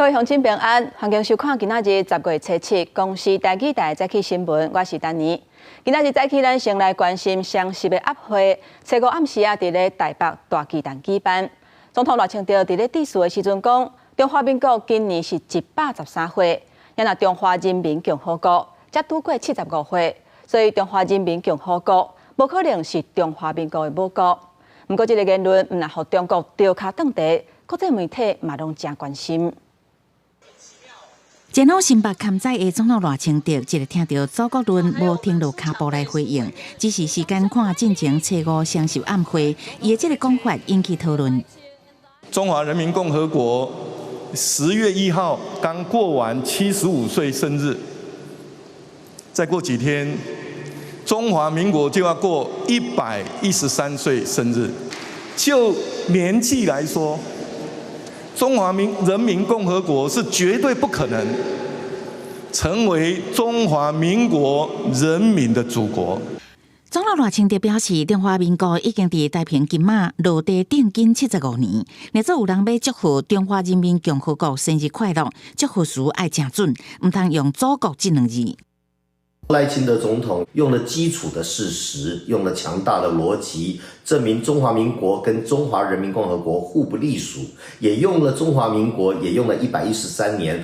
各位乡亲平安，欢迎收看今仔日10月7日公视台语台早起新闻，我是丹妮。今仔日早起，咱先来关心双十的晚会。初五暗时伫咧台北大巨蛋举办。总统赖清德伫咧致辞的时阵讲，中华民国今年是113岁，也若中华人民共和国才拄过75岁，所以中华人民共和国无可能是中华民国的母国。不过，这个言论毋但互中国丢脚蹬地，国际媒体嘛拢真关心。前往新北勘仔的总统赖清德，一日听到祖国论无停落脚步来回应，只是时间看进前初五双十暗会，伊的这个讲法引起讨论。中华人民共和国10月1号刚过完75岁生日，再过几天，中华民国就要过113岁生日。就年纪来说，中华人民共和国是绝对不可能成为中华民国人民的祖国。总统赖清德表示，中华民国已经伫太平金马落地定根75年，若做有人要祝福中华人民共和国生日快乐，祝福词爱正准，唔通用祖国这2字。赖清德总统用了基础的事实，用了强大的逻辑，证明中华民国跟中华人民共和国互不隶属，也用了中华民国，也用了113年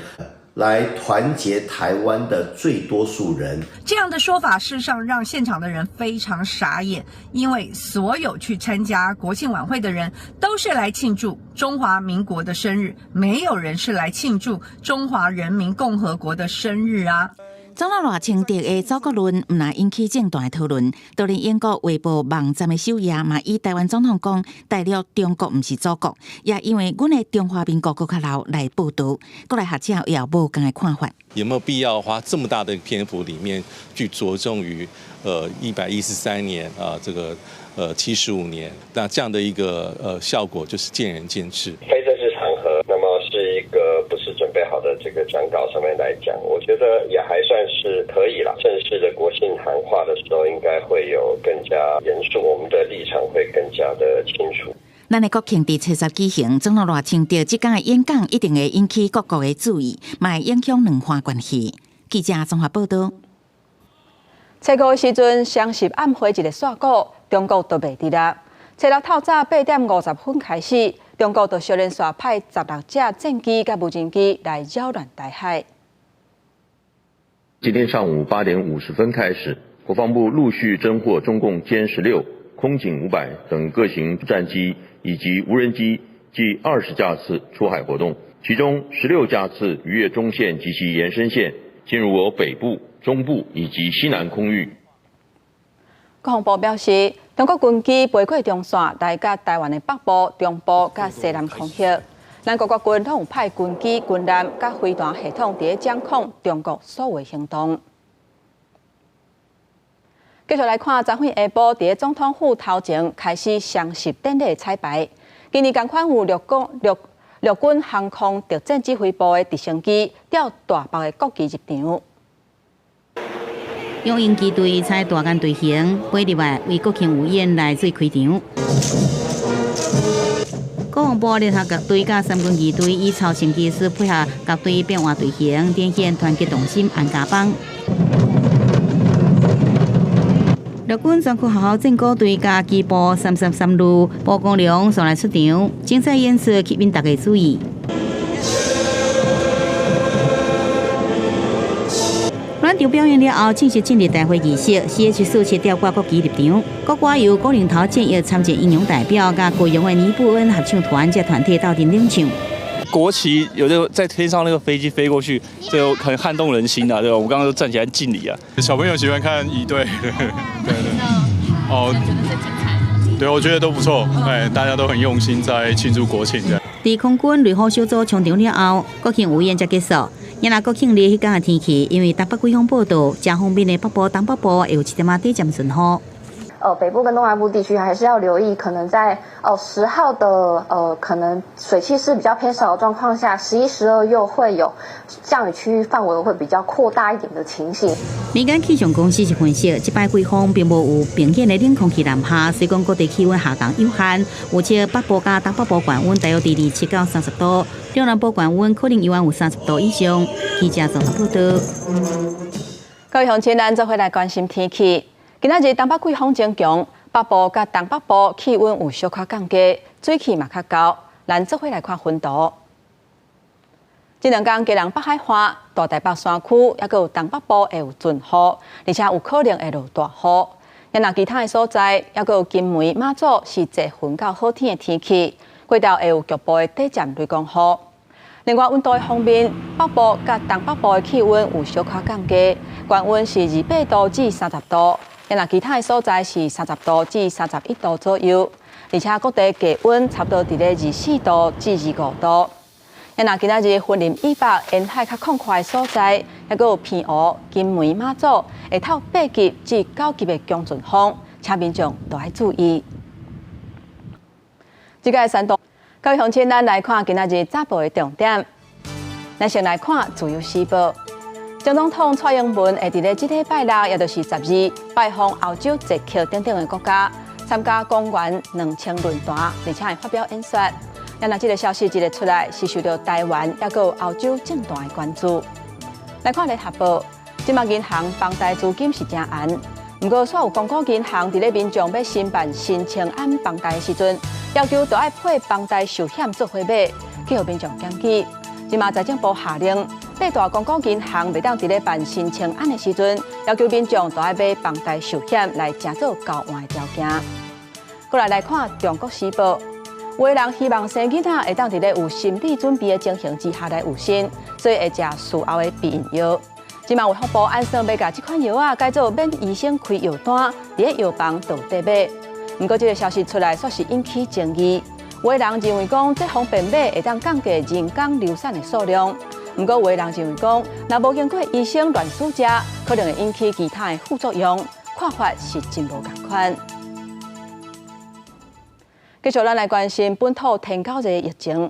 来团结台湾的最多数人。这样的说法，事实上让现场的人非常傻眼，因为所有去参加国庆晚会的人都是来庆祝中华民国的生日，没有人是来庆祝中华人民共和国的生日啊。总统赖清德的祖国论唔但引起正大的讨论，就连英国卫报网站的首页嘛，以台湾总统讲代表中国唔是祖国，也因为阮的中华民国更较老来报道，国内学者也有无同的看法。有没有必要花这么大的篇幅里面去着重于113年这个75年？那这样的一个效果就是见仁见智。非正式场合，那么是一个不是准备好的这个讲稿上面来讲，我觉得也还算是可以啦。正式的国庆谈话的时候，应该会有更加严肃，我们的立场会更加的清楚。咱的国庆伫初10举行，总统赖清德即天的演讲一定会引起各国的注意，嘛会影响两岸关系。记者综合报道。初五的时阵，双十暗会一个煞过，中国都袂伫啦。初六透早8点50分开始，中国就小连续派16架战机甲无人机来扰乱台海。今天上午8点50分开始，国防部陆续侦获中共歼16、空警500等各型战机以及无人机计20架次出海活动，其中16架次逾越中线及其延伸线，进入我北部、中部以及西南空域。国防部表示，中国军机飞过中线，来甲台湾的北部、中部甲西南空域。咱国军拢有派军机、军舰甲飞弹系统伫咧掌控中国所有行动。继续来看，昨昏下晡伫咧总统府头前开始双十典礼彩排。今年同款有陆军航空特战指挥部的直升机调大北的国旗入场。用鹰机队采大雁队形飞入来，为国庆午宴来做开场。国防部联合各队甲三军仪队以超新技术配合各队变化队形，展现团结同心、安家邦。陆军专区学校战鼓队甲机步333路步工良上来出场，精彩演出吸引大家注意。暖场表演了后，正式进入大会仪式。CH47吊挂国旗入场，国歌由郭林涛建议参战英勇代表，甲国勇的尼布恩合唱团这团体到顶领唱。国旗有的在天上那个飞机飞过去，这很撼动人心啊，对吧？我刚刚都站起来敬礼啊。小朋友喜欢看仪队，对。哦，对，我觉得都不错，哎，大家都很用心在庆祝国庆的。在空军雷虎小组冲场了后，国庆午宴才结束。原来国庆日迄天的天气，因为台北几项报道，正方面的北部、东北部会有1点仔短暂顺雨。北部跟东南部地区还是要留意，可能在10号的可能水汽是比较偏少的状况下，11、12又会有降雨区域范围会比较扩大一点的情形。民间气象公司是分析，这摆季风并无明显的冷空气南下，虽讲各地气温下降有限，而且北部加东北部高温大约伫27到30度，中南部高温可能有30度以上。记者综合报道。各位乡亲，咱做伙来关心天气。今仔日东北季风增强，北部甲东北部气温有小可降低，水汽嘛较高。咱做伙来看温度。这2天，基隆北海岸、大台北山区，也有东北部会有阵雨，而且有可能会落大雨。也若其他的所在，也有金门、马祖是侪云到好天的天气，过道会有局部的短暂雷公雨。另外，温度的方面，北部甲东北部的气温有小可降低，高温是28度至30度，也若其他的所在是30度至31度左右，而且各地低温差不多伫咧24度至25度。也若今仔日云林以北沿海较空旷的所在，也有偏乌、金门、马祖会透8级至9级的强阵风，请民众都要注意。这个山东，各位乡亲，咱来看今仔日早报的重点。咱先来看自由时报，蒋总统蔡英文会伫咧这礼拜6，也就是12，拜访欧洲、捷克等等的国家，参加公园2000论坛，而且会发表演说。也若这个消息一日出来，是受到台湾也有欧洲政坛的关注。来看联合报，今麦银行房贷资金是正严，不过煞有公股银行伫咧民众要申办新青安房贷的时阵，要求都要配房贷寿险做伙买，去互民众检举。今麦财政部下令，8大公股银行袂当伫咧办新青安的时阵，要求民众都要买房贷寿险来成做交换的条件。过来看中国时报。有的人希望生囡仔会当伫咧有心理准备的情形之下来有生，所以会食术后的避孕药。今麦卫福部按算要甲这款药改做免医生开药单，伫咧药房倒底买。不过这个消息出来，煞是引起争议。有的人认为讲这方便买会当降低人工流产的数量，不过有的人认为讲，若无经过医生乱输食，可能会引起其他的副作用，看法是真无同款。继续，咱来关心本土天狗热疫情。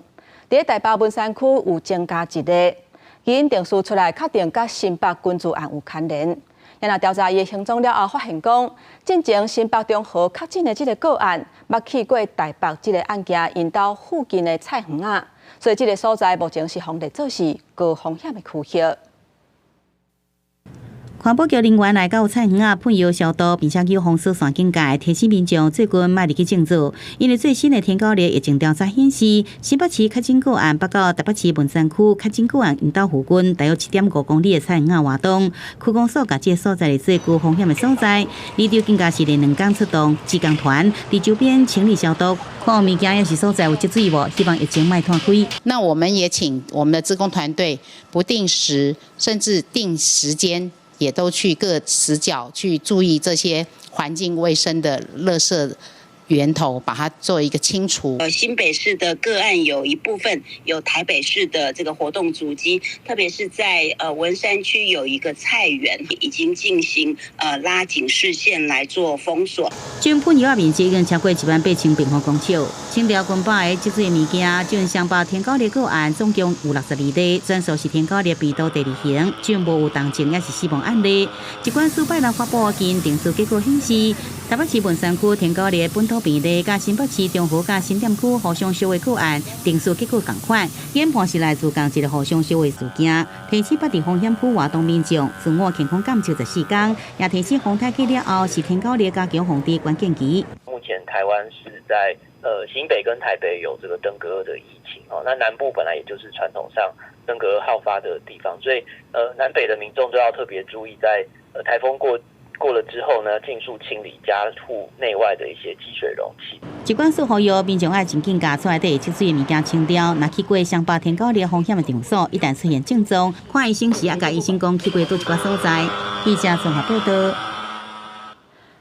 伫台北文山区有增加1例，基因定数出来，确定甲新北群聚案有牵连。也若调查伊的行踪了后，发现讲，进前新北中和确诊的这个个案，捌去过台北这个案件因兜附近的菜园啊，所以这个所在目前是被列作是高风险的区域。环保局人员来到菜园啊，喷药消毒，并且有风湿线警戒，提醒民众最近莫入去种植。因为最新的天狗热疫情调查显示，新北市确诊个案北到台北市文山区确诊个案因兜附近大约7.5公里的菜园活动，区公所甲这个所在列做高风险的所在。离岛更加是连2天出动志工团，伫周边清理消毒，看物件要是所在有积水无，希望疫情莫拖开。那我们也请我们的志工团队不定时甚至定时间。也都去各死角去注意这些环境卫生的垃圾源头，把它做一个清除。新北市的个案有一部分有台北市的这个活动足迹，特别是在文山区有一个菜园，已经进行拉警示线来做封锁。军喷药面积已经超过18000平方公尺。清朝军报的积水物件，军上报天狗热个案总共有62例，全数是天狗热鼻道第2型，均无有重症也是死亡案例。疾管署拜六发布基因定数结果显示，台北市文山区天狗热本土病例，甲新北市中和甲新店区互相烧的个案定数结果同款，研判是来自同一个互相烧的事件。提醒北地风险区活动民众自我健康监测14天，也提醒风台起了后是天狗热加强防治关键期。目前台湾是在新北跟台北有这个登革热的疫情哦，那南部本来也就是传统上登革热好发的地方，所以南北的民众都要特别注意在台风过了之后呢，尽速清理家户内外的一些积水容器。疾管署呼吁民众爱尽紧甲厝内底积水的物件清掉，若去过上报天狗热风险的场所，一旦出现症状，看医生时也甲医生讲去过倒一寡所在。记者综合报道。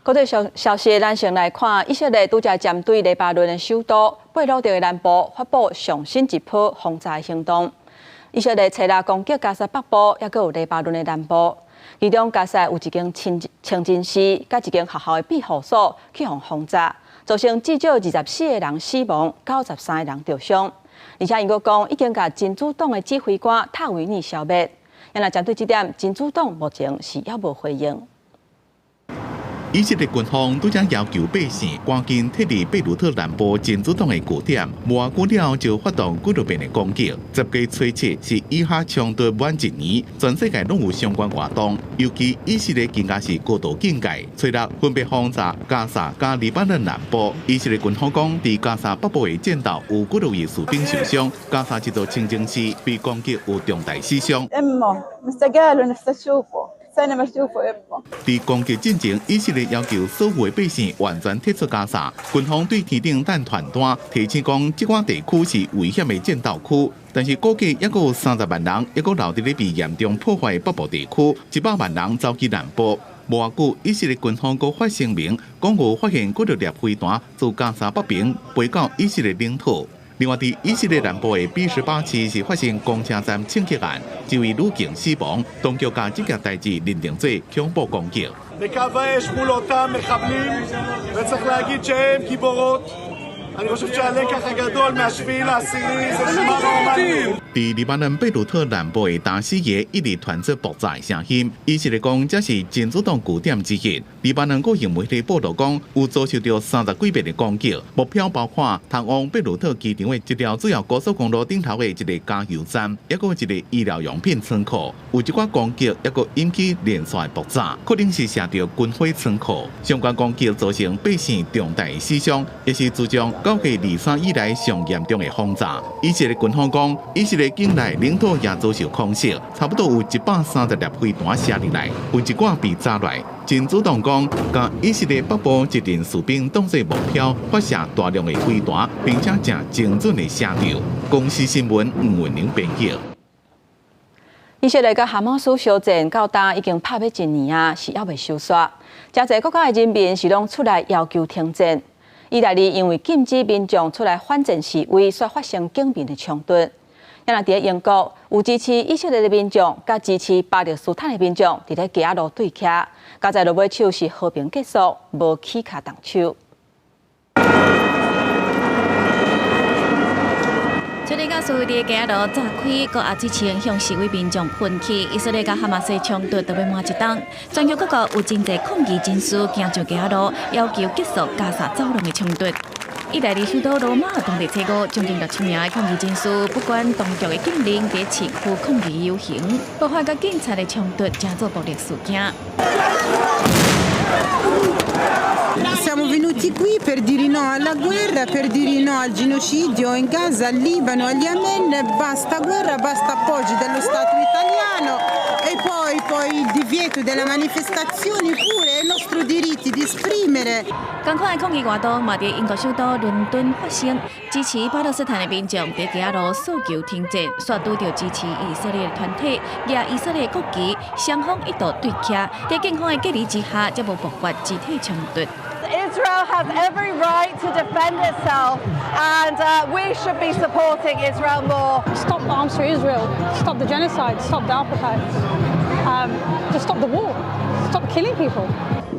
国际消息，咱先来看，以色列拄才针对黎巴嫩的首都贝鲁特的南部发布上新一波轰炸行动。以色列切拉攻击加沙北部，也有黎巴嫩的南部。其中加沙有一间清真寺，甲一间学校的庇护所去互轰炸，造成至少24个人死亡，93个人受伤。而且因阁讲，已经甲真主党的指挥官塔维尼消灭。也若针对这点，真主党目前是还无回应。以色列军方拄则要求百姓赶紧撤离贝鲁特南部真主党的据点，无久了就发动几多遍的攻击。10月初7是以哈冲突满1年，全世界拢有相关活动，尤其以色列更加是高度警戒，吹落分别轰炸加沙加黎巴嫩南部。以色列军方讲，伫加沙北部的战斗有几多位士兵受伤，加沙一座清真寺被攻击有重大死伤。伫攻击进前，以色列要求所有的百姓完全撤出加沙。军方对天顶弹传单，提醒讲这款地区是危险的战斗区，但是估计还有30万人，还留伫咧被严重破坏的北部地区，100万人走去南部。无偌久，以色列军方阁发声明，讲有发现几多粒飞弹自加沙北边飞到以色列领土。另外，伫以色列南部的B18市是发生公车站枪击案，1位女警死亡，当局将这件代志认定做恐怖攻击。伫黎巴嫩贝鲁特南部的大西耶一直传出爆炸的声音，以色列讲这是真主党据点之一。黎巴嫩国营媒体报道讲，有遭受到30几遍的攻击，目标包括通往贝鲁特机场的一条主要高速公路顶头的一个加油站，也有一个医疗用品仓库。有一寡攻击也有引起连续爆炸，可能是射到军火仓库。相关攻击造成百姓重大死伤，也是自从9月23以来上严重的轰炸。以色列军方讲，以色列境内领土也遭受空袭，差不多有130粒飞弹射入来，有一寡被炸落。真主党讲，将以色列北部一阵士兵当作目标，发射大量的飞弹，并且正精准的射掉。公司新闻吴文玲编辑。以色列甲哈马斯相战到今已经拍要1年啊，是还未收煞。真侪国家的人民是拢出来要求停战。意大利因为禁止民众出来反战示威，所发生警民的冲突。也若伫英国，有支持以色列的民众，甲支持巴勒斯坦的民众伫咧街路对徛，到在落尾手是和平结束，无起卡动手。这里甲苏的街路炸开，各也支持向示威民众喷气。以色列甲哈马斯冲突都要满一冬，全球各国有真侪抗议人士行上街路，要求结束加沙走廊的冲突。意大利首都罗马当地初5，将近6000名的抗议人士，不管当局的禁令，伫市区抗议游行，爆发甲警察的冲突，正做暴力事件。Siamo venuti qui per dire no alla guerra, per dire no al genocidio in Gaza, al Libano, al Yemen. Basta guerra, basta appoggi dello Stato italiano e poi il divieto della manifestazione pure, è il nostro diritto di esprimere. 同款的抗议活动嘛，伫英国首都伦敦发生，支持巴勒斯坦的民众伫街路诉求停战，却拄到支持以色列的团体举以色列国旗，双方一度对徛，在警方的隔离之下，才无爆发肢体冲突。Israel has every right to defend itself, and we should be supporting Israel more. Stop arms for Israel. Stop the genocide. Stop the apartheid. Just stop the war. Stop killing people.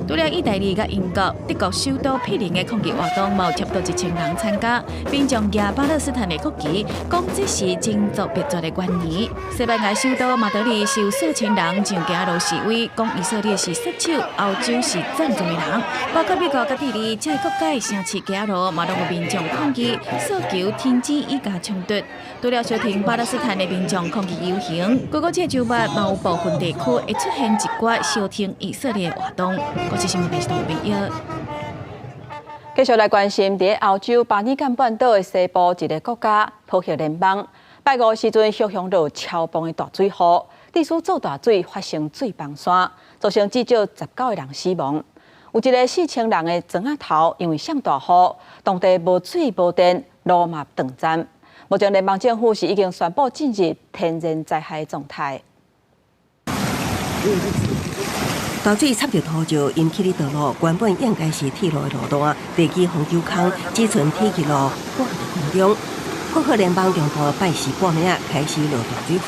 除了意大利甲英国、德国首都毗邻的抗议活动，有差不多1000人参加，并将举巴勒斯坦的国旗，讲这是种族灭绝的元年。西班牙首都马德里是有数千人上街路示威，讲以色列是杀手，欧洲是战争的人，包括美国甲智利这些国家城市街路，嘛拢有民众抗议，诉求停止以家冲突。除了消停巴勒斯坦的民众抗议游行，各个这周末嘛有部分地区会出现一寡消停以色列的活动。国际新闻电视台编译。继续来关心，伫欧洲巴尔干半岛的西部一个国家波希联邦，拜五时阵续响到超磅的大水雨，地区造大水发生水崩山，造成至少19个人死亡。有一个4000人的庄仔头因为上大雨，当地无水无电，路嘛断站。目前联邦政府是已经宣布进入天然灾害状态。大水插入土石，引起的道路原本应该是铁路的路段，地基防救坑只剩铁轨路挂在空中。浦河联邦中部拜四半暝啊开始落大水雨，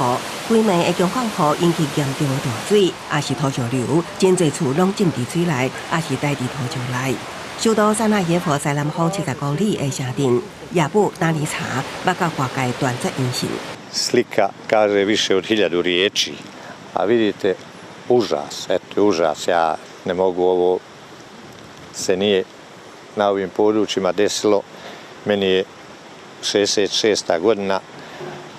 规暝的强降雨引起严重的大水，也是土石流，真侪厝拢浸伫水内，也是带伫土石内。首都塞纳耶夫西南方70公里的城镇亚布纳里查，捌到外界断绝音信。Slika kaže više od 1000 riječi, a vidite užas, eto užas. Ja ne mogu, ovo se nije na ovim područjima desilo. Meni je 66. godina,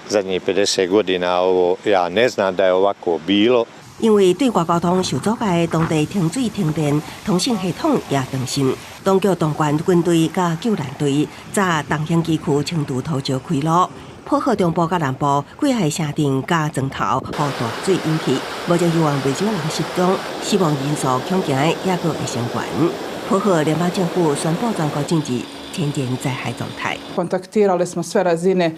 zadnjih 50 godina ovo ja ne znam da je ovako bilo. 因为对外交通受阻碍，当地停水停电，通讯系统也断线。当局动员军队甲救援队，在东兴基区清除土石开路。浦河中部甲南部几个城镇甲庄头雨大水引起，目前希望未少人失踪，死亡人数恐惊也阁会升悬。浦河联邦政府宣布全国进入天然灾害状态。Kontaktirali smo sve razine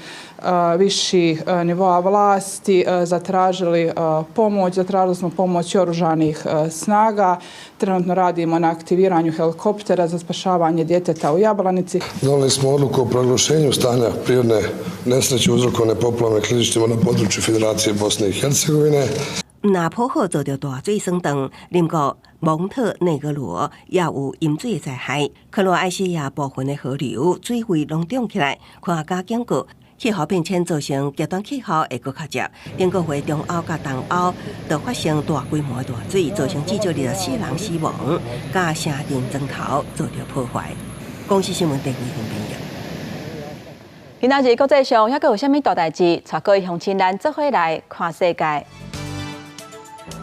viših nivoa vlasti, zatražili pomoć, zatražili smo pomoć oružanih snaga. Trenutno radimo na aktiviranju helikoptera za spašavanje djeteta u Jablanici. Donijeli smo odluku o proglašenju stanja prirodne nesreće uzrokovane poplavama klizištima na području Federacije Bosne i Hercegovine. 那浦河遭到大水损断，另过蒙特内哥罗也有淹水灾害。克罗埃西亚部分的河流水位拢涨起来，看加警告气候变迁造成极端气候会阁较接。顶个月中欧甲东欧就发生大规模的大水，造成至少24人死亡，甲城镇砖头遭到破坏。公视新闻第2份编辑。今仔日国际上还阁有啥物大代志？带各位乡亲咱做伙来看世界。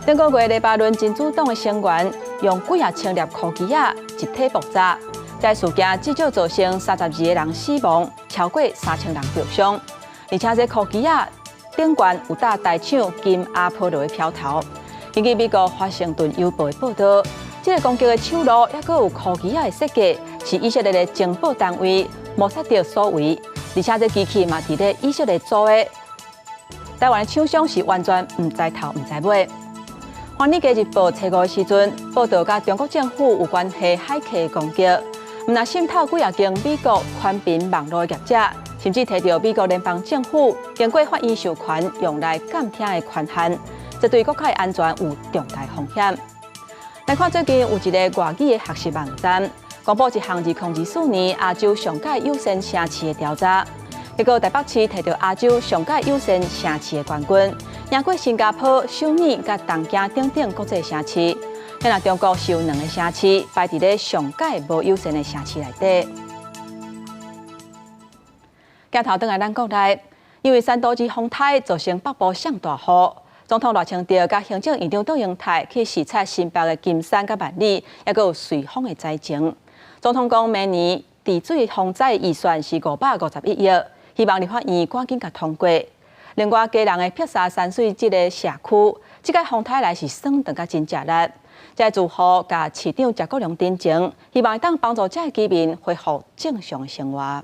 顶个月，黎巴嫩真主党的成员用几啊千粒科技啊集体爆炸，在事件至少造成32个人死亡，超过3000人受伤。而且这科技啊顶悬有搭大厂金阿波罗的票头。根据美国华盛顿邮报的报道，这个攻击的厂路还阁有科技啊的设计，是以色列的情报单位摩萨德所为，而且这机器嘛伫咧以色列做的。台湾的厂商是完全唔知头唔知尾。《华尔街日报》初5的时阵，报道甲中国政府有关系海客的攻击，唔但渗透几啊间美国宽频网络的业者，甚至摕到美国联邦政府经过法院授权用来监听的权限，这对国家的安全有重大风险。来看最近有一个外语的学习网站，公布一项2024年亚洲上届优先城市的调查，结果台北市摕到亚洲上届优先城市的冠军。赢过新加坡、首尔、甲东京等等国际城市，现在中国是有2个城市排伫咧上届无优先的城市内底。镜头转来咱国内，因为山多级风台造成北部上大雨，总统赖清德甲行政院长杜英泰去视察新北的金山甲万里，还佫有随风的灾情。总统讲，明年治水防灾预算是551亿，希望立法院赶紧甲通过。另外，家人的碧沙山水这个社区，这个风台来是算得甲真热烈。在住户甲市长谢国良တင်情，希望当帮助这个居民恢复正常的生活。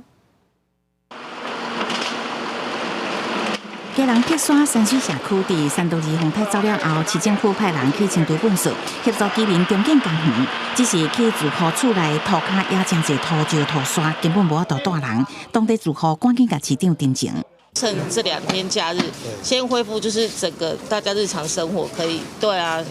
家人碧沙山水社区伫3度2风台走了后，市政府派人去清除粪扫，协助居民重建家园。只是去住户厝内土骹也真侪土石土沙，根本无法度住人。当地住户赶紧甲市长တင်情。趁这2天假日，先恢复就是整个大家日常生活可以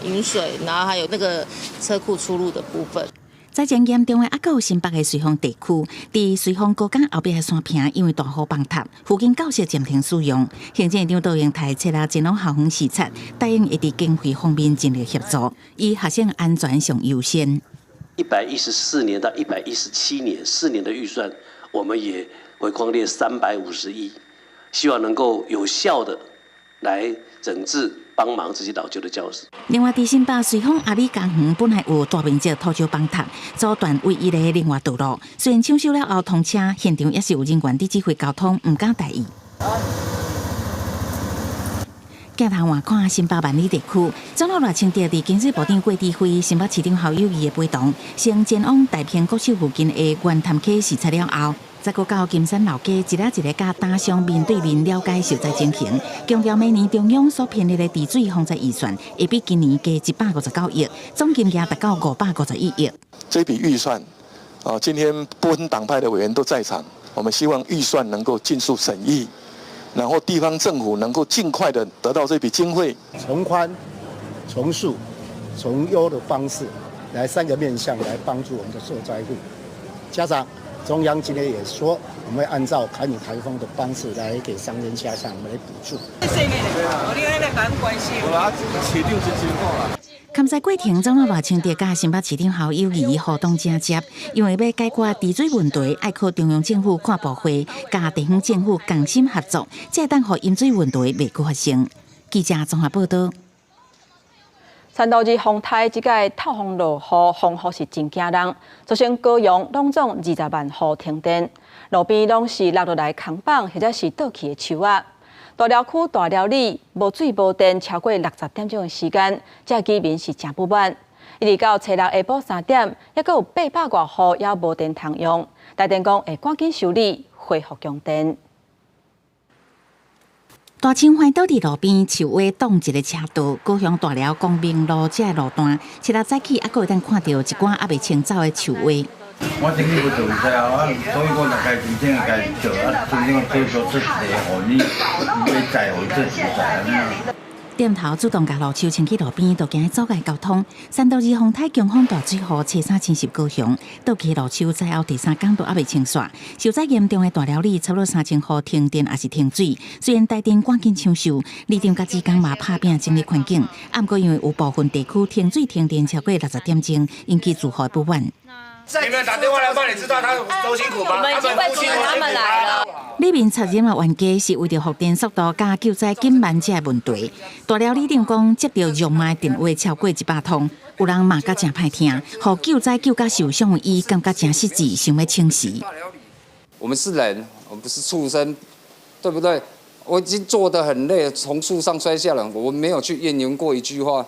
饮水，然后还有那个车库出入的部分。灾情严重的还有新北的瑞丰地区，伫瑞丰高架后壁的山坪，因为大雨崩塌，附近教室暂停使用。行政院长杜英泰找来金龙校园视察，答应会伫经费方面尽力协助，以学生安全上优先。114年到117年4年的预算，我们也会框列350亿。希望能够有效的来整治、帮忙这些老旧的教室。另外，伫新北瑞丰阿里公园本来有大面积土石崩塌，阻断唯一的另外道路。虽然抢修了后通车，现场也是有人员伫指挥交通，唔敢大意。镜头换看新北万里地区，总统赖清德伫经济部长郭智辉、新北市长侯友宜的陪同，先前往大坪国小附近的圆潭溪视察了后。再过到金山老街，一个一个甲打商面对面了解受灾情形，强调明年中央所编列的治水防灾预算会比今年加159亿，总金额达到551亿。这笔预算，今天不分党派的委员都在场，我们希望预算能够尽速审议，然后地方政府能够尽快的得到这笔经费，从宽、从速、从优的方式，来3个面向来帮助我们的受灾户。加上中央今天也说，我们会按照坎尼台风的方式来给商人家乡来补助。勘在过程中，外清德甲新北市长侯友宜互动正接，因为要解决治水问题，爱靠中央政府看部会，甲地方政府同心合作，才当互饮水问题袂搁发生。记者综合报道。3度日风台即届透风落雨，风雨是真惊人，造成高雄拢总20万户停电，路边拢是落落来空板或者是倒去的树仔。大寮区大寮里无水无电超过60点钟的时间，这居民是真不满。一直到初六下晡3点，还佫有800多户也无电通用，台电讲会赶紧修理，恢复供电。大清环倒伫路边树尾挡一个车道，高雄大寮光明路这路段，初六早起还佫会当看到一寡还未清走的树尾。我整理不做晒啊，所以我就该真正该做啊，真正做出一个互你要在乎这实在啊。点头主动甲路树清去路边，就行阻碍交通。3度日风台强风大水雨，车衫侵袭高雄，倒去路树在后第3天都还未清煞。受灾严重的大寮里，差不多3000户停电也是停水。虽然台电赶紧抢修，里长甲职工嘛拍拼整理环境，不过因为有部分地区停水停电超过60点钟，引起住户不满。你们打电话来帮你知道他多辛苦吗？我们已经会请他们来了。里面插任的冤家是为了复电速度加救灾紧慢这问题。大寮里长讲，接到辱骂电话超过100通，有人骂甲真歹听，互救灾救甲受伤的伊感觉真实际，想要清洗。我们是人，我们不是畜生，对不对？我已经做得很累，从树上摔下来，我没有去怨言过一句话，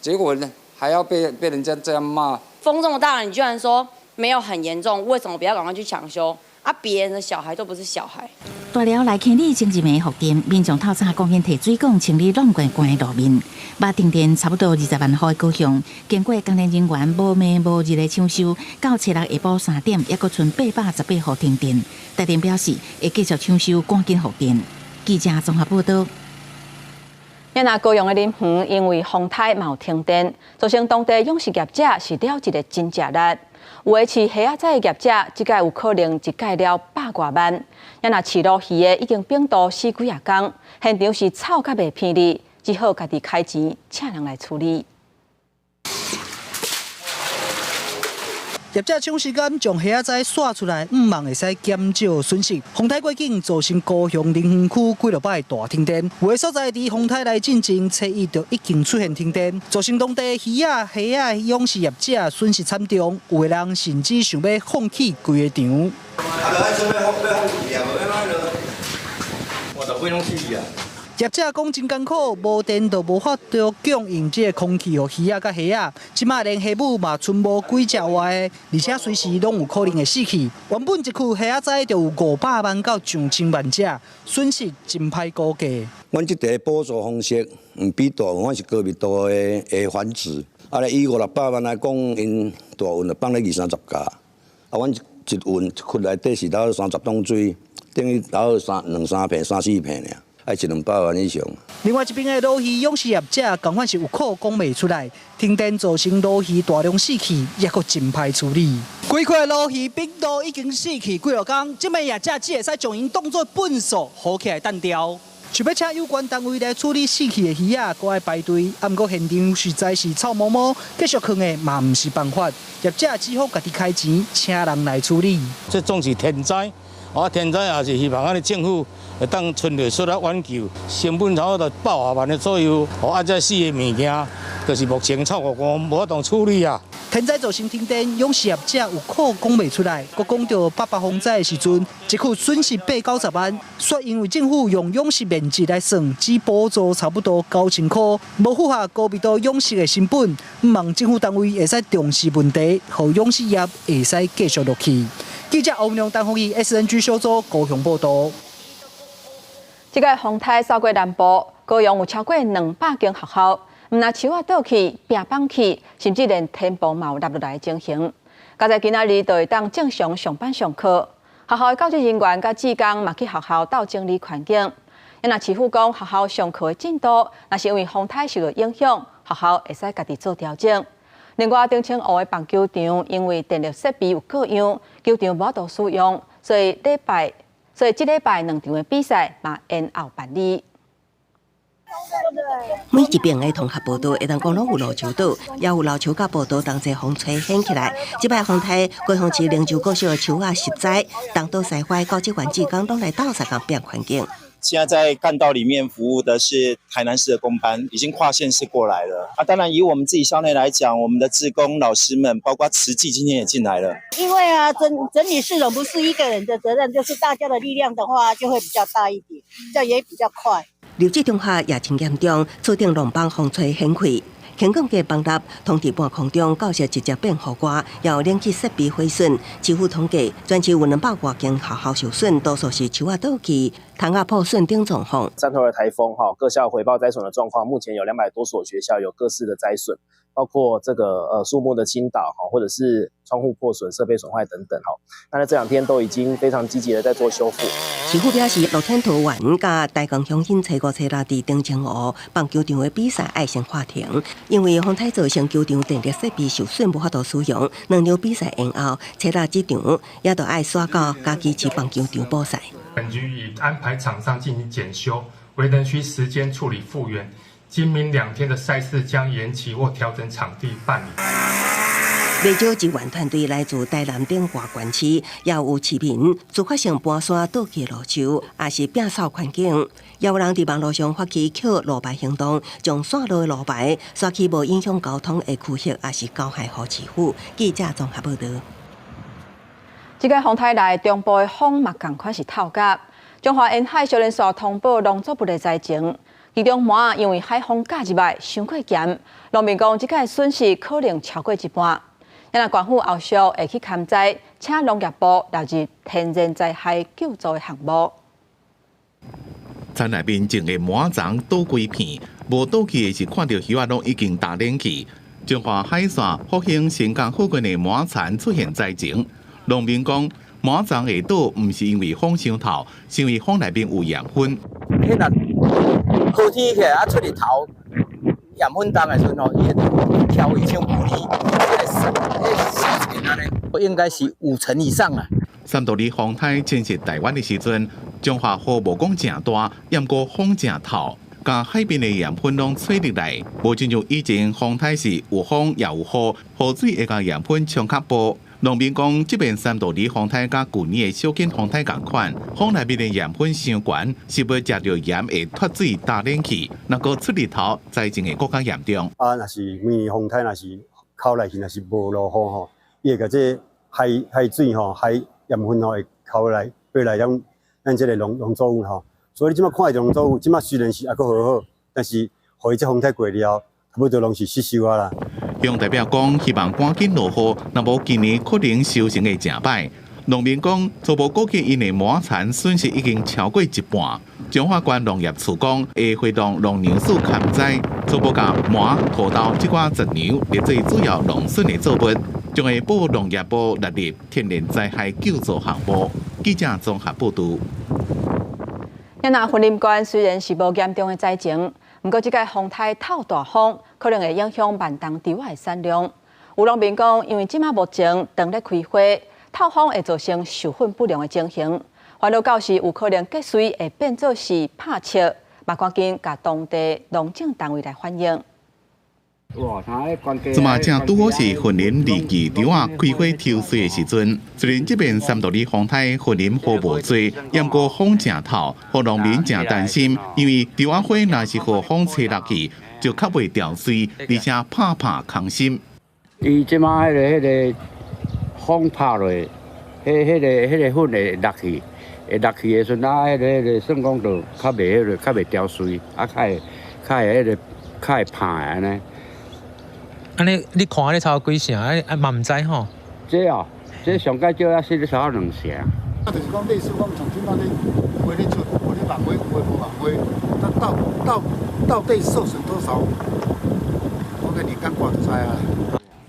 结果呢还要被人家这样骂。风这么大了，你居然说没有很严重，为什么不要赶快去抢修？啊，别人的小孩都不是小孩。大寮来坑里前一暝复电，民众透早公园提水管清理乱关关的路面，把停电差不多20万户的高雄，经过工电人员无暝无日的抢修，到初六下晡3点，还佫剩818户停电。台电表示会继续抢修，赶紧复电。记者综合报道。那高雄的林园因为风台有停电，造成当地养殖业者是了一个真正力。有的饲虾仔的业者，即届有可能一届了100多万。那饲鱸鱼的已经冰冻死几啊天，现场是臭甲袂偏离，只好家己开钱请人来处理。业者抢时间将虾仔刷出来，望会使减少损失。风台过境造成高雄林园区几落摆大停电，有的所在伫风台来进前，初一就已经出现停电，造成当地鱼仔、虾仔养殖业者损失惨重，有的人甚至想要放弃规个场。我就要弄死伊啊！业者讲真艰苦，无电就无法度供应这个空气予鱼仔甲虾仔，即马连虾母嘛剩无几只活的，而且随时拢有可能会死去。原本一区虾仔就有500万到上千万只，损失真歹估计。阮即个补助方式，比大运反是高密度的繁殖。啊，咧以500-600万来讲，因大运就放咧20-30架。啊，阮一运一窟内底是到30桶水，等于到2-3片、3-4片尔。爱100-200万以上。另外一边的鱸鱼养殖业者，同款是有苦讲袂出来，停电造成鱸鱼大量死去，也阁真歹处理。规块鱸鱼冰冻已经死去几落天，即卖业者只会使将因当作粪扫，好起来单掉。想要请有关单位来处理死去的鱼仔，搁爱排队，不过现场实在是臭毛毛，继续放的嘛唔是办法，业者只好家己开钱，请人来处理。这总是天灾。天灾也是希望政府会当尽力出来挽救，成本差不多100万的左右。这死的物件，就是目前臭糊糊无法度处理啊。天灾造成停电，养殖业者有苦讲袂出来。佮讲到800风灾的时阵，一区损失8-90万，说因为政府用养殖面积来算，只补助差不多9000块，无符合高密度养殖的成本。望政府单位会使重视问题，让养殖业会使继续落去。记者欧阳丹凤仪 SNG 小组高雄报道。这个风台扫过南部，高雄有超过200间学校，唔但树啊倒去、壁崩去，甚至连天棚嘛有落落来情形。加在今仔日就会当正常上班上课。学校的教职人员甲志工嘛去学校斗整理环境。若市府讲学校上课的进度，若是因为风台受到影响，学校会使家己做调整。另外，丁清湖的棒球场因为电力设备有各样，球场无法度使用，所以这礼拜2场的比赛嘛延后办理。每一边的同学报道，会当讲拢有路球道，也有路球甲报道同齐风吹掀起来。这摆风台高雄市灵洲国小的树啊10栽，东倒西歪，高级环志工拢来斗相共变环境。现在在干道里面服务的是台南市的工班，已经跨县市过来了。当然以我们自己校内来讲，我们的志工老师们，包括慈济今天也进来了。因为整理市容不是一个人的责任，就是大家的力量的话，就会比较大一点，这样也比较快。流质中学也真严重，厝顶龙帮风吹掀开。香港嘅崩塌，通伫半空中，教室直接变雨刮，也有冷气设备毁损。市府统计，全市有200多间学校受损，多数是树啊倒去、窗啊破损等状况。3头的台风各校回报灾损的状况，目前有200多所学校有各式的灾损，包括这个树木的倾倒或者是窗户破损、设备损坏等等那这2天都已经非常积极的在做修复。市府表示，乐天桃园甲大江乡亲初5、初6伫丁清湖棒球场的比赛爱先划停，因为风台造成球场电力设备受损，无法度使用，2场比赛延后，初6这场也都爱刷到嘉义市棒球场补赛。本局已安排厂商进行检修，为能需时间处理复原。今明2天的赛事将延期或调整场地办理。不少支援团队来自台南等外县市，也有市民自发性搬山倒去路球，也是摒扫环境。也有人伫网络上发起捡路牌行动，将线路的路牌刷去无影响交通的区域，也是交害予市府。记者综合报道。这个风台内中部的风嘛，同款是透甲。中华沿海小连续通报农作物的灾情。其中麻因为海风假日外伤过咸，农民讲即个损失可能超过一半。因为县府后续会去勘灾，请农业部纳入天然灾害救助的项目。田内面种的麻丛倒规片，无倒去的是看到鱼仔拢已经打冷去。中华海线复兴新港附近的麻田出现灾情，农民讲麻丛会倒，毋是因为风伤透，是因为风内面有盐分。好天起来啊，出日头，盐分重的时候，伊会跳一像玻璃，应该是5成以上啊。3度的风台侵袭台湾的时阵，中华雨无讲正大，也毋过风正透，甲海边的盐分拢吹入来，无亲像以前风台是有风也有雨，雨水会甲盐分冲较薄。农民讲，这边3度的风台甲旧年的小金风台同款，风内面的盐分伤悬，是要食到盐会脱水打冷气，若个出日头，灾情会更加严重。若是每年风台若是口内去，若是无落雨伊会甲这海水海盐分会口来飞来咱这个农作物所以即马看农作物，即马虽然是还阁好，但是互伊这风台过了，差不多拢是失收啊啦。乡代表讲，希望赶紧落雨，若无今年可能收成会真歹。农民讲，初步估计因的麻田损失已经超过一半。彰化县农业处讲，会会动农粮署勘灾，初步甲麻、土豆这寡杂粮列做主要农损的作物，将会报农业部纳入天然灾害救助项目。记者综合报道。咱那云林县虽然是无严重的灾情，不过这个风台透大风，可能会影响万东稻的产量。有农民讲，因为即马目前正在开花，透风会造成授粉不良的情形，烦恼到时有可能结水会变作是拍切，嘛赶紧甲当地农政单位来反映。即马正拄好是云林二季稻仔开花抽水的时阵，虽然这边3度的风台云林雨无多，也毋过风正透，互农民正担心，因为稻仔花若是互风吹落去，就较袂掉水，而且拍空心。伊即马迄个风拍落，迄个粉会落去，的时阵迄个算讲就较袂掉水，较会拍安尼。安尼你看你超几成？嘛唔知吼。这上届少也超2成。就是讲类似讲从即摆咧花咧出，花咧万花，花无万花，到底受损多少？我跟你讲就知啊。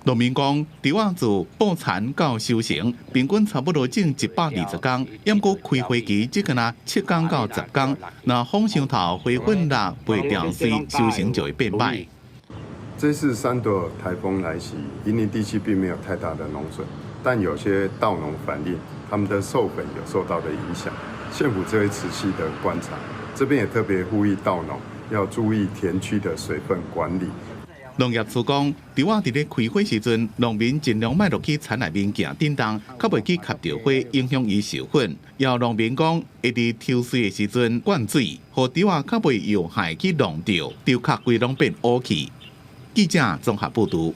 农民讲，伫我自报产到收成，平均差不多种120天，要过开花期只敢若7天到10天。那风上头花粉蜡袂掉水，收成就会变歹。这次3朵台风来袭，宜林地区并没有太大的农损，但有些稻农反映，他们的授粉有受到的影响。县府这会持续的观察，这边也特别呼吁稻农要注意田区的水分管理。农业处讲，伫我伫咧开花时阵，农民尽量莫落去田内面行振动，较袂去吸着花，影响伊授粉。要农民讲，会伫抽水的时阵灌水，互稻啊较袂有害去弄着，稻壳规拢变乌去。记者综合报道。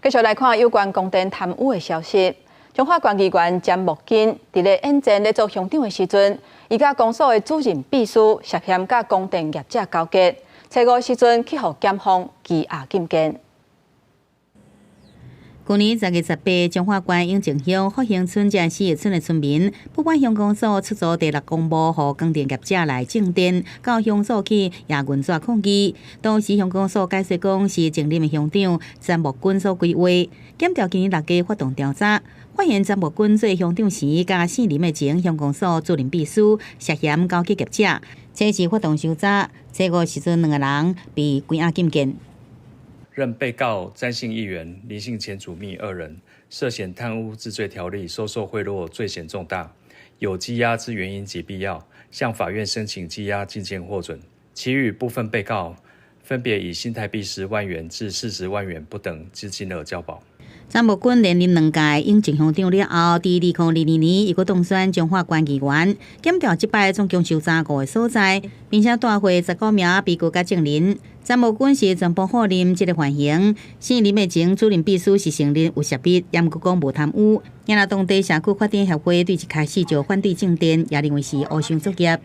继续来看有关公电贪污的消息。中华关议员詹木金伫咧演战咧做乡长的时阵，伊甲公所的主任秘书涉嫌甲公电业者交结。初5时阵去互检方羁押禁见。去年10月18，中华关永靖乡福兴村甲4个村的村民，不管乡公所出租第6公墓，互供电业者来种电，到乡所去押运纸抗议。当时乡公所解释讲是前任的乡长詹木君所规划。检调今年6月发动调查，发现詹木君做乡长时，甲4年的前乡公所主任秘书涉嫌交结业者。这是发动搜查，初5时阵2个人被关押禁见。任被告詹姓议员、林姓前主秘2人涉嫌贪污治罪条例收受贿赂罪嫌重大，有羁押之原因及必要，向法院申请羁押禁见获准。其余部分被告分别以新台币10万元至40万元不等之金额交保。詹木君连任2届永靖乡长了后，伫2022年，伊阁当选中华关议员。检调即摆总共搜查5个所在，并且带回19名被告甲证人。詹木君是全部否认这个犯行。4年的前主任秘书是承认有涉密，也毋过讲无贪污。今仔当地社区发展协会对一开始就反对种电，也认为是乌箱作业。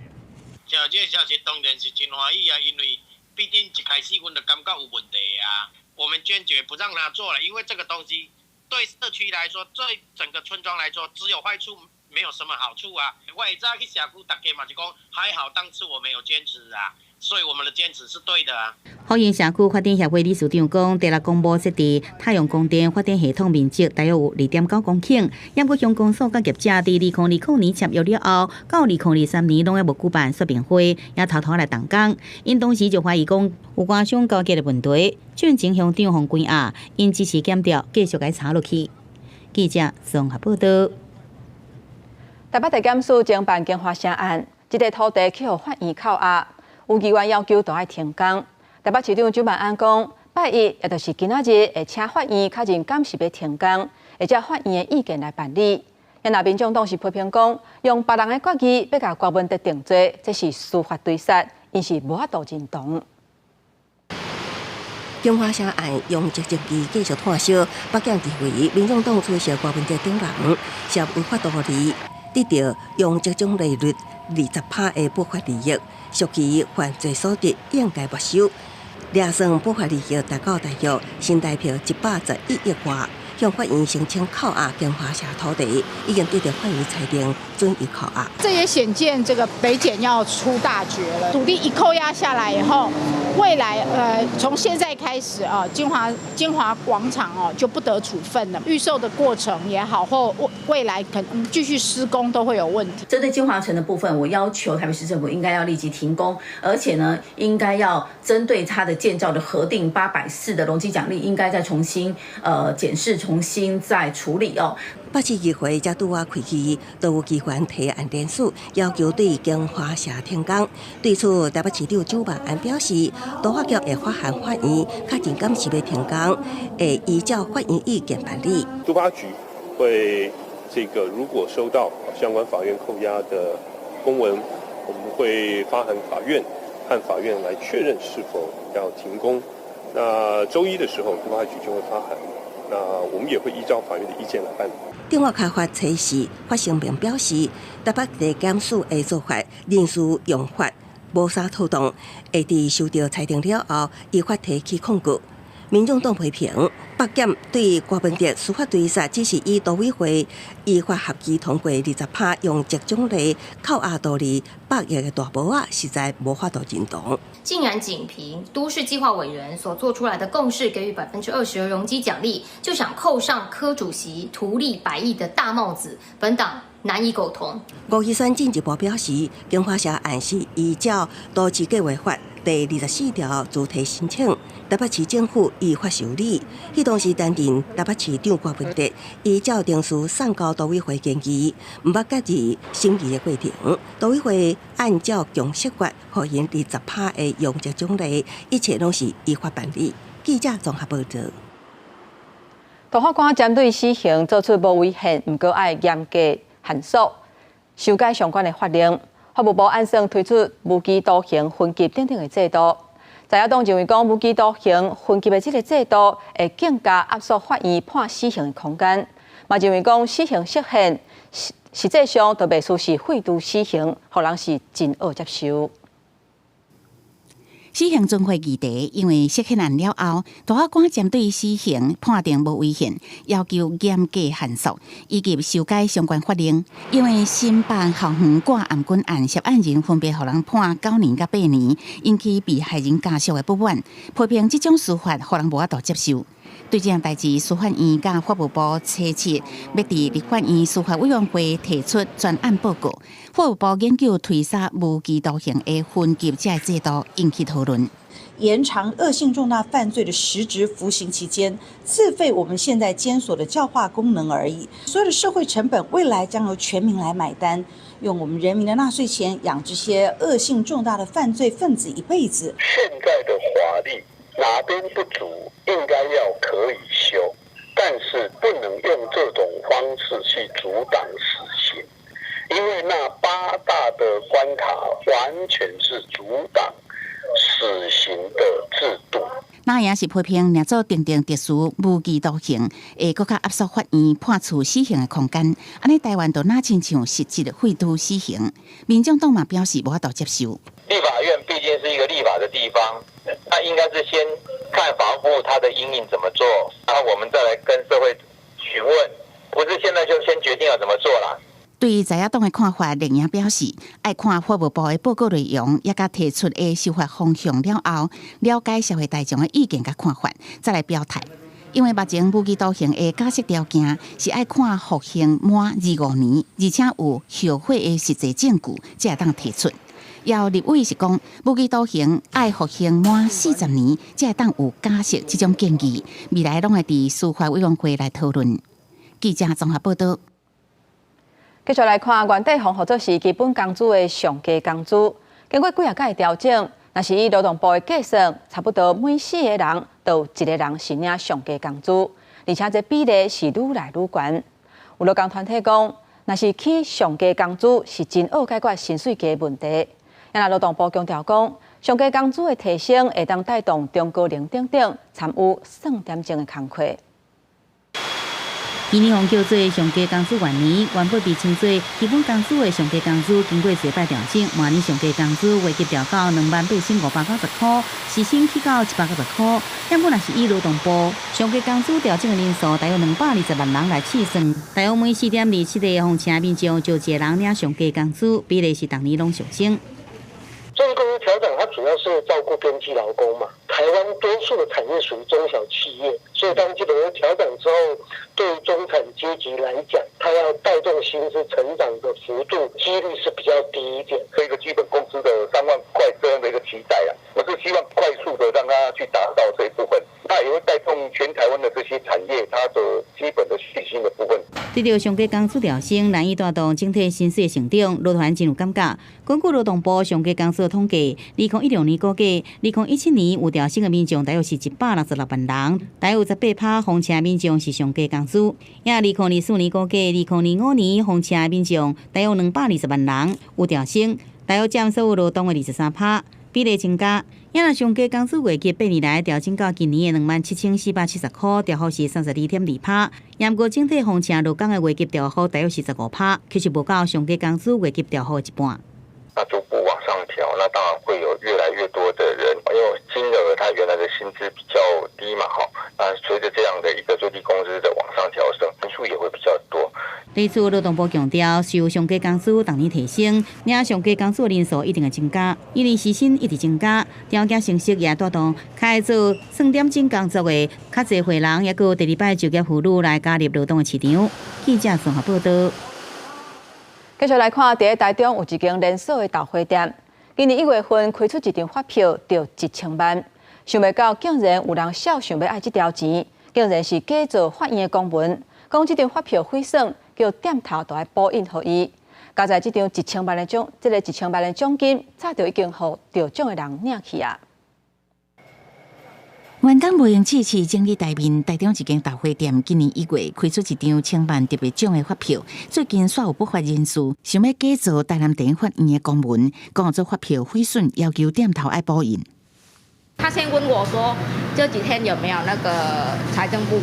听这个消息当然是真欢喜啊，因为毕竟一开始阮就感觉有问题啊。我们坚决不让他做了，因为这个东西对社区来说，对整个村庄来说，只有坏处，没有什么好处啊。我也早去社区大家嘛就讲，还好当初我们有坚持啊，所以我们的坚持是对的啊。福兴社区发展协会理事长讲，第6公墓设置太阳光电发电系统面积大约有2.9公顷，也过乡公所甲业者伫2020年签约了后，到2023年拢还无举办说明会，也偷偷来动工。因当时就怀疑讲有官商勾结的问题，俊前乡长洪关押，因支持检调继续来查落去。记者综合报道。台北地检署侦办经发生案，这个土地去互法院扣押，有议员要求都要停工。台北市长周万安讲，拜一也就是今仔日会请法院确认敢是要停工，或者法院的意见来办理。也那民众党是批评讲，用别人的决议要甲郭文德定罪，这是司法对杀，因是无法度认同。经发生案用直升机继续探烧，北京地位民众党吹销郭文德等人涉违法图利，得到用这种利率20%的不法利益，属其犯罪所得，应该没收。掠算不法利益达到大约新台币111亿外，向法院申请扣押经华社土地，已经得到法院裁定准予扣押。这也显见这个北检要出大绝了。土地一扣押下来以后，未来从现在开始金华广场就不得处分了。预售的过程也好，或未来可能继续施工都会有问题。针对金华城的部分，我要求台北市政府应该要立即停工，而且呢，应该要针对它的建造的核定840的容积奖励，应该再重新检视。重新再处理哦。北市议会才拄开议，都有议员提案联署，要求对经华社停工。对此，台北市长周万安表示，都法局会发函法院，确认敢是要停工，会依照法院意见办理。都发局会如果收到相关法院扣押的公文，我们会发函法院，和法院来确认是否要停工。那周一的时候，都发局就会发函。那我们也会依照法院的意见来办理。中华开发初时发声明表示，台北地检署的做法人事用法无啥妥当，会伫受到裁定了后，依法提起抗告。民众党批评北检对郭文哲司法追杀，只是以都委会依法合议通过20%趴用集中力扣押道理100亿的大帽啊，实在无法度认同。竟然仅凭都市计划委员所做出来的共识，给予20%的容积奖励，就想扣上柯主席图利100亿的大帽子，本党难以苟同。吴锡山进一步表示，经发社暗示依照都市计划法第24条主体申请，台北市政府依法受理。迄当时担任台北市长郭文哲依照定书送交都委会建议，毋捌介入审议的过程。都委会按照共识法，予因20%趴的用集奖励，一切拢是依法办理。记者综合报道。大法官针对死刑做出无违宪，毋过爱严格限缩，修改相关的法令。法务部按算推出无期徒刑分级等等的制度。在野党认为讲无期徒刑分级的这个制度会更加压缩法院判死刑的空间，嘛认为讲死刑适宪，实际上就袂输是废除死刑，互人是真恶接受。死刑遵会议题因为释宪案了后，大法官针对死刑判定无违宪，要求严格限缩以及修改相关法令。因为新办校园挂暗棍案涉案人分别互人判9年甲8年，引起被害人家属的不满，批评这种司法互人无法度接受。对这样代志，司法院甲法务部初七要伫立法院司法委员会提出专案报告。法务部研究推杀无期徒刑的分级这制度，引起讨论。延长恶性重大犯罪的实质服刑期间，自费我们现在监所的教化功能而已。所有的社会成本未来将由全民来买单，用我们人民的纳税钱养这些恶性重大的犯罪分子一辈子。现在的法律哪边不足，应该要可以修，但是不能用这种方式去阻挡死刑，因为那8大的关卡完全是阻挡死刑的制度。那也是批评两组定特殊无期徒刑，会更加压缩法院判处死刑的空间。安尼台湾都哪亲像实质的废除死刑，民众党嘛表示无法度接受。立法院毕竟是一个立法的地方，那应该是先看法务部它的因应怎么做，然后我们再来跟社会询问，不是现在就先决定要怎么做啦。对于在野党的看法，另也表示，爱看法务部的报告内容，也甲提出的修法方向了后，了解社会大众的意见甲看法，再来表态。因为目前无期徒刑的假设条件是爱看服刑满25年，而且有后悔的实际证据，才会当提出。要立委是讲，无期徒刑爱服刑满40年，才会当有假设这种建议，未来拢会伫司法委员会来讨论。记者综合报道。继续来看，原地方合作是基本工资的上加工资，经过几啊届调整，若是以劳动部的计算，差不多每4个人都有1个人是领上加工资，而且这比例是愈来愈悬。有劳工团体讲，若是起上加工资是真好解决薪水低问题。因为劳动部强调讲，上加工资的提升会当带动中高龄等等参与算点钟的工课。今年叫做上加工资元年，原本被称作基本工资的上加工资，经过几摆调整，明年上加工资月级调到28,590块，时薪起到190块。但本来是以劳动部上加工资调整的人数大约220万人来计算，大约每4.27个风车民众就1个人领上加工资，比例是逐年拢上升。这个工资调整，它主要是照顾边际劳工嘛。台湾多数的产业属于中小企业，所以当基本工调整之后，对中产阶级来讲，它要带动薪资成长的幅度几率是比较低一点。这个基本工资的3万块这样的一个期待啊，我是希望快速的让它去达到这一部分，那也会带动全台湾的这些产业它的基本的续薪的部分。对着上加工资调升，难以带动整体薪水的成长，劳团真有感觉。根据劳动部上加工资的统计，2016年估计，2017年有调升的民众大约是166万人，大约有18%风车民众是上加工资。也2024年估计，2005年风车民众大约220万人，有调升，大约占所有劳动的23%，比例增加。也若上加工资月级8年来调整到今年的27,470块，调幅是32.2%。也不过整体风车劳工的月级调幅大约是15%，其实无到上加工资月级调幅的一半。那逐步往上调，那当然会有越来越多的人，因为金额它原来的薪资比较低嘛，随着这样的一个最低工资的往上调升，人数也会比较多。对此，劳动部强调，受上架工资逐年提升，领上架工资人数一定会增加，因为时薪一直增加，条件成熟也带动开做算点钟工作的较侪会人，也有第二摆就业妇女来加入劳动的市场。记者综合报道。继续来看，在台中有一间连锁的豆花店，今年1月份开出一张发票就1000万，想袂到竟然有人小想要爱这条钱，竟然是假造法院的公文，讲这张发票毁损。叫店头都爱补印给伊，加在这张1000万的奖，这个1000万的奖金，早就已经互得奖的人领去啊。员工无用市市整理台面，台中一间豆花店今年1月开出一张1000万特别奖的发票，最近煞有不法人士想要假造台南地法院的公文，讲做发票毁损，要求店头爱补印。他先问我说，这几天有没有那个财政部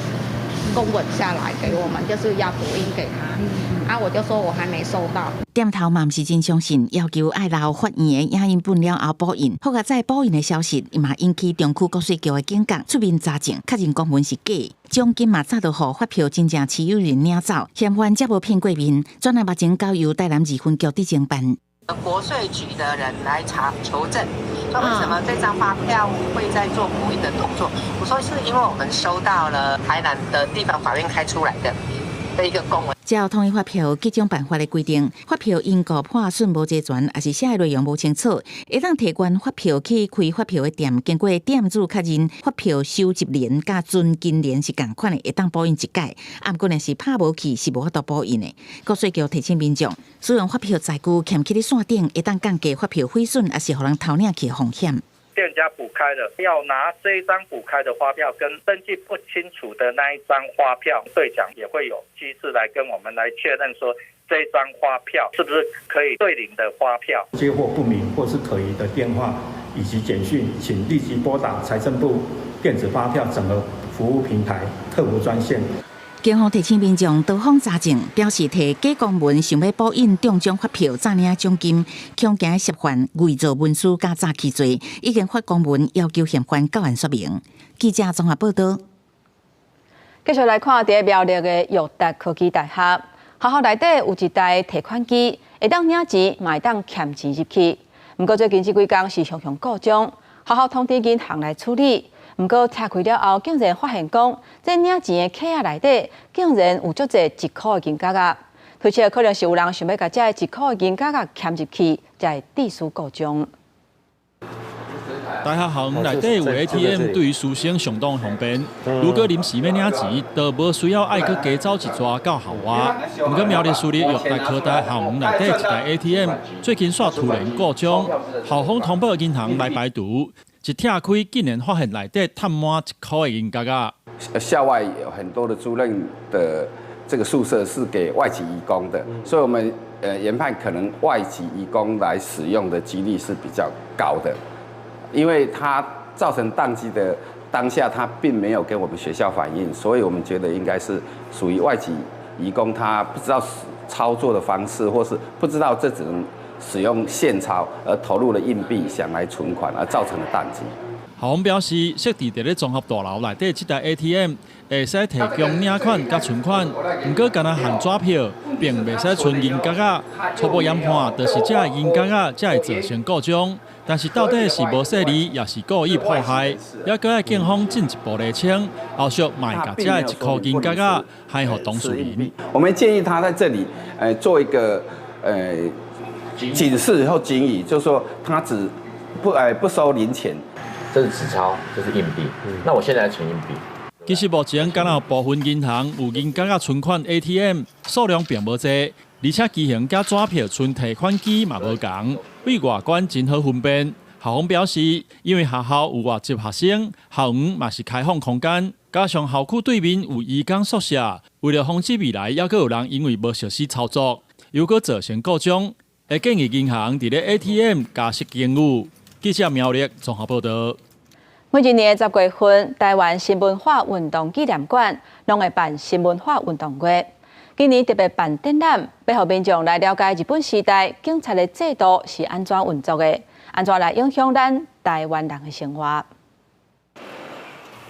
公文下来给我们，就是要补印给他。我就说我还没收到。店头嘛唔是真相信，要求爱留法院的影印本了后补印。好在在补印的消息，嘛引起中区国税局的警觉，出面查证，确认公文是假。奖金嘛早就互发票真正持有人领走，嫌犯则无骗过面，转来目前交由台南二分局地检办。国税局的人来求证，说为什么这张发票会在做补印的动作？我说是因为我们收到了台南的地方法院开出来的一个公文。照统一发票几种办法的规定，发票因果破损无齐全，还是写的内容无清楚，会当提关发票去开发票的店，经过店主确认发票收集年甲准金年是同款的，会当补印一改。不过若是拍无去，是无法度补印的。国税局提醒民众，使用发票载具欠起咧线顶，会当降低发票毁损，也是互人偷领去的风险。店家补开了，要拿这一张补开的发票跟登记不清楚的那一张发票对奖，也会有机制来跟我们来确认说这张发票是不是可以对领的发票。接获不明或是可疑的电话以及简讯，请立即拨打财政部电子发票整合服务平台特务专线。警方提醒民众多方查证，表示提假公文想要补印中奖发票诈领奖金，恐惊涉犯伪造文书加诈欺罪，已经发公文要求嫌犯到案说明。记者综合报道。继续来看，在苗栗的育达科技大学，学校内底有一台提款机，会当领钱，嘛会当欠钱入去。不过最近这几天是常常故障，学校通知银行来处理。不过拆开了后，竟然发现讲，这领钱的卡仔内底竟然有足侪1块的银角仔，推测可能是有人想要把这1块的银角仔嵌入去，才会致使故障。大学校园内底有 ATM， 对于师生相当方便。如果临时要领钱，就无需要爱去加走一撮到校外。不过苗栗市立育达科大校园内底一台 ATM， 最近煞突然故障，校方通报银行来排除。一拆开，竟然发现内底摊满1块的银角仔。校外有很多的租赁的这个宿舍是给外籍移工的，所以我们研判可能外籍移工来使用的几率是比较高的，因为它造成宕机的当下，它并没有跟我们学校反映，所以我们觉得应该是属于外籍移工他不知道操作的方式，或是不知道这只能使用现钞而投入了硬币想来存款，而造成了宕机。校方表示，设置在咧综合大楼内底这台 ATM 会使提供领款甲存款，不过敢若含纸票，并袂使存银角仔。初步研判，就是这银角仔才会造成故障。但是到底是无设立，也是故意迫害，也搁要警方进一步厘清，后续卖甲这1块银角仔还予当事人。我们建议他在这里做一个警示或警语，就是说他只不收零钱。这是纸钞，这是硬币。那我现在存硬币。其实目前敢有部分银行有银角仔存款 ATM 数量并无多，而且机型甲纸票存提款机嘛无同，为外观真好分辨。校方表示，因为学校有外籍学生，校园嘛是开放空间，加上校区对面有移工宿舍，为了防止未来还阁有人因为无熟悉操作，如果造成故障，会建议银行伫咧 ATM 加设警语。记者苗栗综合报道。每一年10月份，台湾新文化运动纪念馆拢会办新文化运动月。今年特别办展览，要让民众来了解日本时代警察的制度是安怎运作的，安怎来影响咱台湾人的生活？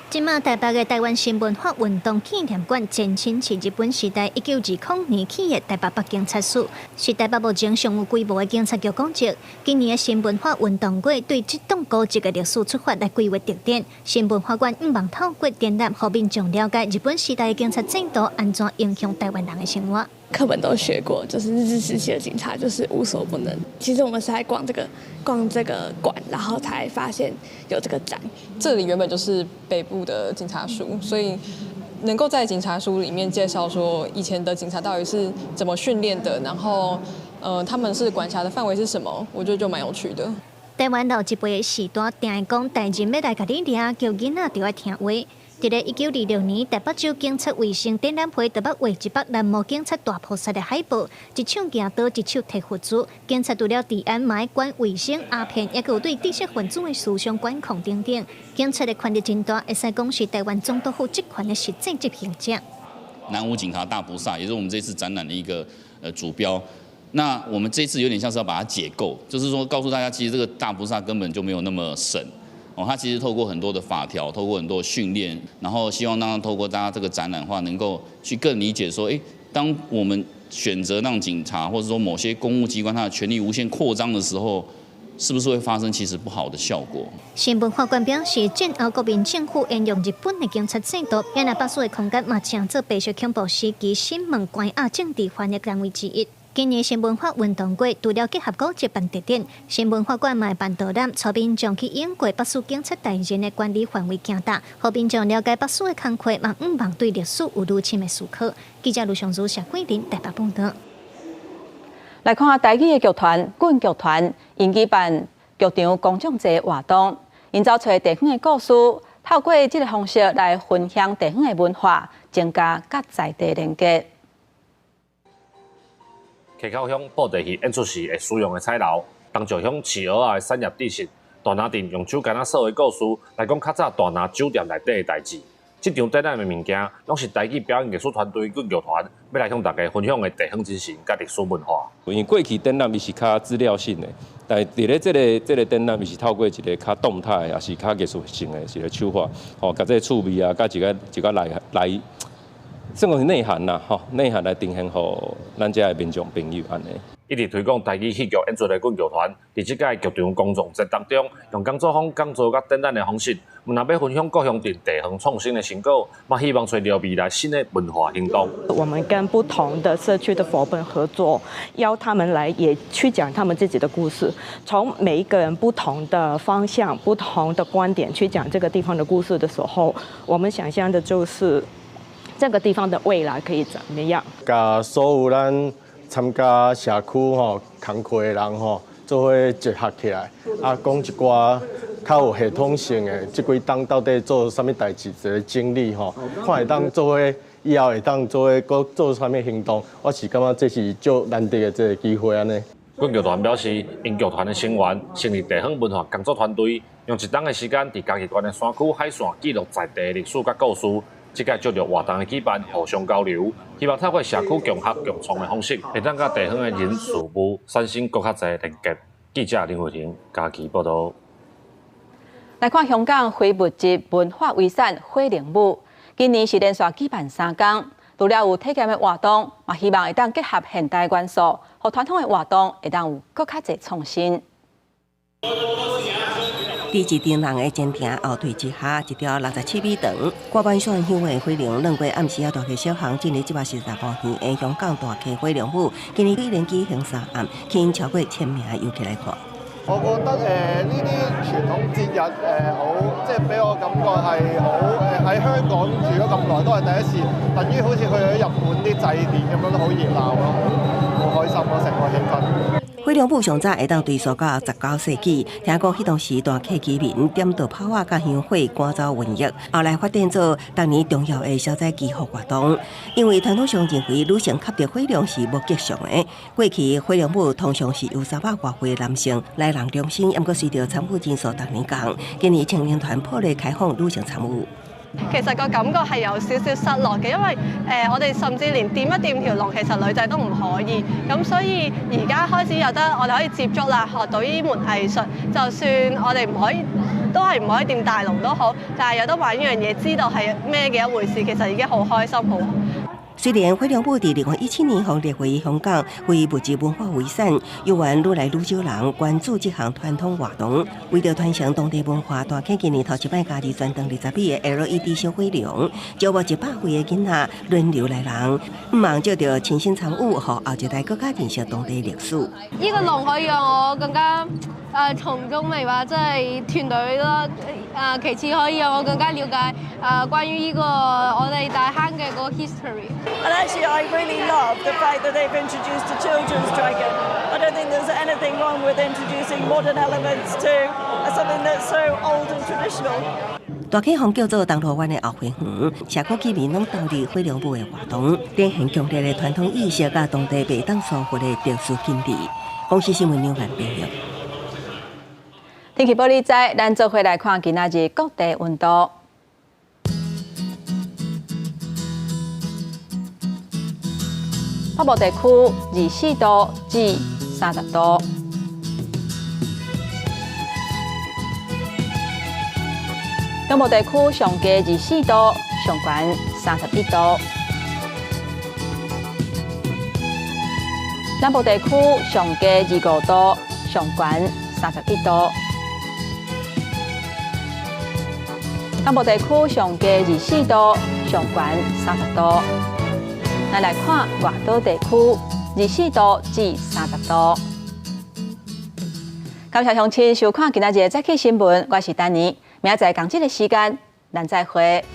今麦台北的台湾新文化运动纪念馆前身是日本时代1920年起的台北北警察署，是台北目前上有规模的警察局公职。今年的新文化运动会对这栋古迹的历史出发来规划特点。新文化馆希望透过展览，让民众了解日本时代的警察制度安怎影响台湾人的生活。课本都学过，就是日治时期的警察就是无所不能。其实我们是来逛这个馆，然后才发现有这个展。这里原本就是北部的警察署，所以能够在警察署里面介绍说以前的警察到底是怎么训练的，然后他们是管辖的范围是什么，我觉得就蛮有趣的。台湾老一辈的时代，定会讲大人要来甲你掠，叫囡仔就要听话。伫咧1926年，台北州警察卫生展览会特别画一幅南无警察大菩萨的海报，一手举刀，一手提佛珠。警察除了治安、买管卫生、鸦片，也有对知识分子的思想管控等等。警察的权力真大，会使讲是台湾总督府职权的实践执行者。南无警察大菩萨，也是我们这次展览的一个主标。那我们这次有点像是要把它解构，就是说告诉大家，其实这个大菩萨根本就没有那么神。他其实透过很多的法条，透过很多训练，然后希望透过大家这个展览的话，能够去更理解说，当我们选择让警察或者说某些公务机关它的权力无限扩张的时候，是不是会发生其实不好的效果？新文化馆表示，战后国民政府沿用日本的警察制度，也拿北苏的空间嘛，称作白色恐怖时期新闻关押政治犯的单位之一。今年新文化运动会除了结合古迹办特点，新文化馆嘛办导览，带民众去演过北苏警察大人的管理范围较大，让民众了解北苏的工课，嘛毋忘对历史有愈深的思考。记者卢尚如、谢桂林台北报道。来看台语的剧团滚剧团，因举办剧场公众节活动，因找找地方的故事，透过这个方式来分享地方的文化，增加甲在地连接。溪口乡布袋戏演出时会使用的菜楼，东石乡市蚵仔的产业知识，大拿店用手竿说的故事来讲较早大拿酒店内底的代志。这场展览的物件，拢是台语表演艺术团队滚剧团要来向大家分享的地方精神甲历史文化。因为过去展览伊是较资料性的，但伫咧这个展览伊是透过一个较动态，也是较艺术性的一个手法，甲这个趣味啊，甲一个来。算讲是内涵啦，内涵来呈现互咱遮的民众朋友安尼。一直推广台语戏剧演出的滚剧团，伫即届剧场公众节当中，用讲座坊、讲座甲展览的方式，若要分享各乡镇地方创新的成果，嘛希望找到未来新的文化行动。我们跟不同的社区的伙伴合作，邀他们来也去讲他们自己的故事，从每一个人不同的方向、不同的观点去讲这个地方的故事的时候，我们想象的就是。这个地方的未来可以怎么样？甲所有咱参加社区工课的人做伙结合起来，讲一寡较有系统性的，这几档到底做啥物代志，一个经历看会当做伙以后会当做伙做啥物行动，我是感觉这是足难得的这个机会安尼。滚剧团表示，因剧团的成员成立地方文化工作团队，用一档的时间伫家己县的山区海线记录在地历史甲故事。即届借着活动的举办，互相交流，希望透过社区共合共创的方式，会当甲地方的人事物产生更较侪连接。记者林慧婷嘉义报道。来看香港非物质文化遗产火灵舞，今年是连续举办3天，除了有体验的活动，嘛希望会当结合现代元素，和传统的活动会当有更较侪创新。伫一顶人的前庭后退之下，一条67米长、挂满线香的火龙，两月暗时啊，大溪小巷进入143号园的香港大溪火龙舞，今年连举行3暗，吸引超过1000名游客来看。我覺得呢啲傳統節日好，即係俾我感覺係好喺香港住咗咁耐都係第一次，等於好似去咗日本啲祭典咁樣都好熱鬧咯，好開心咯，成個氣氛。火龍舞上早會當追溯到19世紀，聽講迄當時大溪居民點著炮仔甲香火趕走瘟疫，後來發展做當年重要的消災祈福活動。因為傳統上認為女性吸着火龍是無吉祥的，過去火龍舞通常是由30外歲的男性來人中心，毋過隨着參與人數逐年降，今年青年團破例開放女性參與。其實個感覺係有少少失落嘅，因為我哋甚至連掂一掂條龍，其實女仔都唔可以。咁所以而家開始有得我哋可以接觸啦，學到呢門藝術，就算我哋唔可以，都係唔可以掂大龍都好，但係有得玩呢樣嘢，知道係咩嘅一回事，其實已經好開心好。雖然火龍堡在2017年獲列為香港非物質文化遺產，有緣愈來愈少人關注這項傳統活動。為了傳承當地文化，大溪今年頭一擺家己專登20米的 LED 小火龍，招募100歲的囡仔輪流來人，唔忙就着親身參與，和後一代更加認識當地歷史。呢個龍可以讓我更加從中明白即係團隊啦。其次可以讓我更加了解關於呢個我哋大坑嘅個 history。And actually, I really love the fact that they've introduced a children's dragon. I don't think there's anything wrong with introducing modern elements to something that's so old and traditional. 大溪鄉叫做東螺灣的後花園，社區居民攏投入火龍堡的活動，展現強烈的傳統意識甲當地袂當疏忽的特殊品質。公視新聞兩萬報道。天氣報你知，咱做回來看今仔日各地溫度。北部地區24度至30度，東部地區上低24度，上懸31度；南部地區上低25度，上懸31度；東部地區上低24度，上懸30度。咱來看外島地區24度至30度。感謝鄉親收看今仔日的早起新聞，我是丹妮，明仔載同一個時間，咱再會。